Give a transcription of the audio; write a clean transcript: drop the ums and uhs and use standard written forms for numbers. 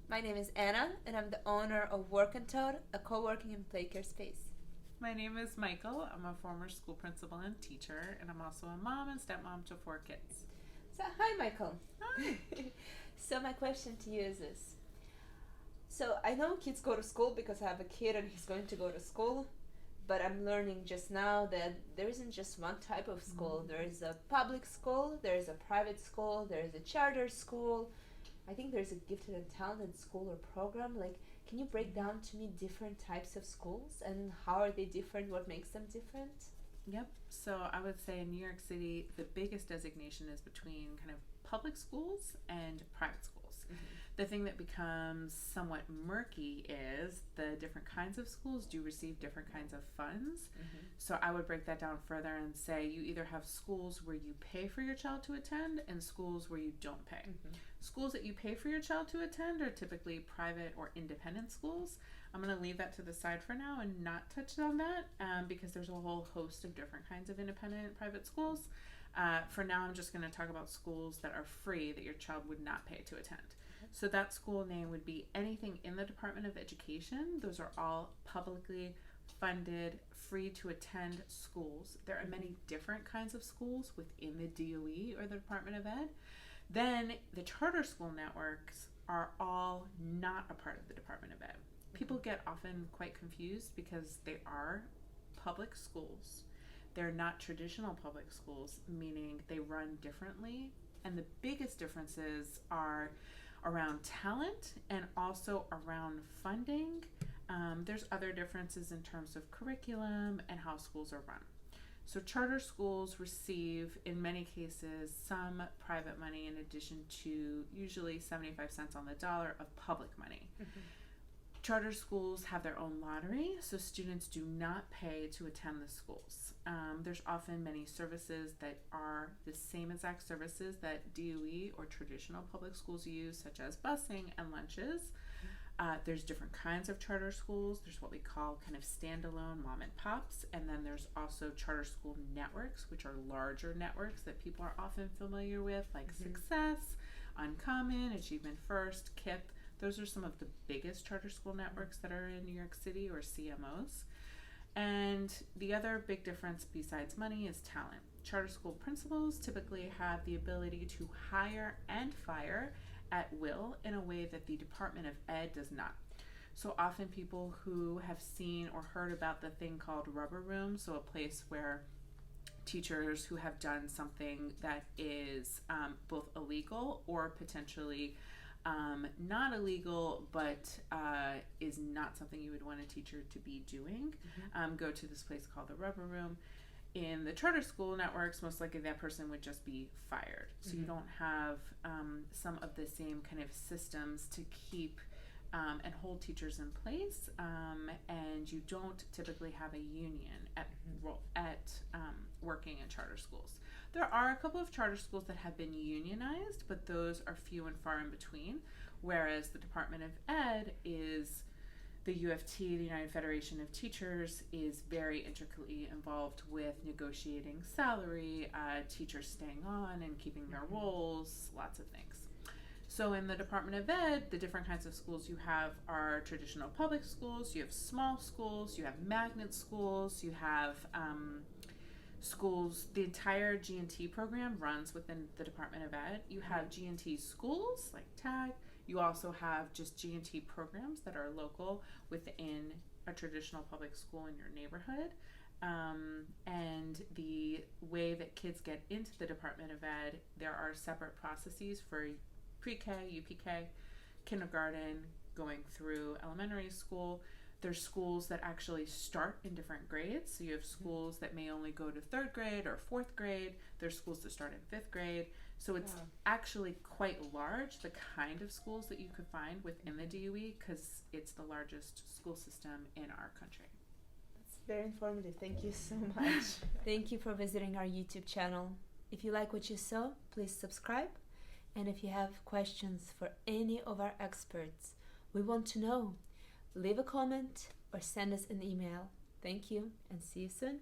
My name is Anna, and I'm the owner of Work Tot, a co-working and playcare space. My name is Michael. I'm a former school principal and teacher, and I'm also a mom and stepmom to 4 kids. So, hi, Michael. Hi. So, my question to you is this. So, I know kids go to school because I have a kid and he's going to go to school, but I'm learning just now that there isn't just one type of school. There is a public school, there is a private school, there is a charter school. I think there's a gifted and talented school or program. Like, can you break down to me different types of schools and how are they different? What makes them different? Yep. So I would say in New York City, the biggest designation is between kind of public schools and private schools. Mm-hmm. The thing that becomes somewhat murky is the different kinds of schools do receive different kinds of funds. Mm-hmm. So I would break that down further and say you either have schools where you pay for your child to attend and schools where you don't pay. Mm-hmm. Schools that you pay for your child to attend are typically private or independent schools. I'm going to leave that to the side for now and not touch on that because there's a whole host of different kinds of independent private schools. For now, I'm just going to talk about schools that are free that your child would not pay to attend. Okay. So that school name would be anything in the Department of Education. Those are all publicly funded, free to attend schools. There are many different kinds of schools within the DOE or the Department of Ed. Then the charter school networks are all not a part of the Department of Ed. People get often quite confused because they are public schools. They're not traditional public schools, meaning they run differently. And the biggest differences are around talent and also around funding. There's other differences in terms of curriculum and how schools are run. So charter schools receive, in many cases, some private money in addition to usually 75 cents on the dollar of public money. Mm-hmm. Charter schools have their own lottery, so students do not pay to attend the schools. There's often many services that are the same exact services that DOE or traditional public schools use, such as busing and lunches. There's different kinds of charter schools. There's what we call kind of standalone mom and pops, and then there's also charter school networks, which are larger networks that people are often familiar with, like Mm-hmm. Success, Uncommon, Achievement First, KIPP. Those are some of the biggest charter school networks that are in New York City, or CMOs. And the other big difference besides money is talent. Charter school principals typically have the ability to hire and fire at will in a way that the Department of Ed does not. So often people who have seen or heard about the thing called rubber room, so a place where teachers who have done something that is both illegal or potentially not illegal, but is not something you would want a teacher to be doing, go to this place called the rubber room. In the charter school networks, most likely that person would just be fired. So you don't have some of the same kind of systems to keep and hold teachers in place, and you don't typically have a union at working in charter schools. There are a couple of charter schools that have been unionized, but those are few and far in between, whereas the Department of Ed is the UFT, the United Federation of Teachers, is very intricately involved with negotiating salary, teachers staying on and keeping their roles, lots of things. So in the Department of Ed, the different kinds of schools you have are traditional public schools, you have small schools, you have magnet schools, you have schools. The entire G&T program runs within the Department of Ed. You have G&T schools like TAG. You also have just G&T programs that are local within a traditional public school in your neighborhood. And the way that kids get into the Department of Ed, there are separate processes for pre-K, UPK, kindergarten, going through elementary school. There's schools that actually start in different grades. So you have schools that may only go to 3rd grade or 4th grade. There's schools that start in 5th grade. So it's actually quite large, the kind of schools that you could find within the DOE, because it's the largest school system in our country. That's very informative. Thank you so much. Thank you for visiting our YouTube channel. If you like what you saw, please subscribe. And if you have questions for any of our experts, we want to know. Leave a comment or send us an email. Thank you and see you soon.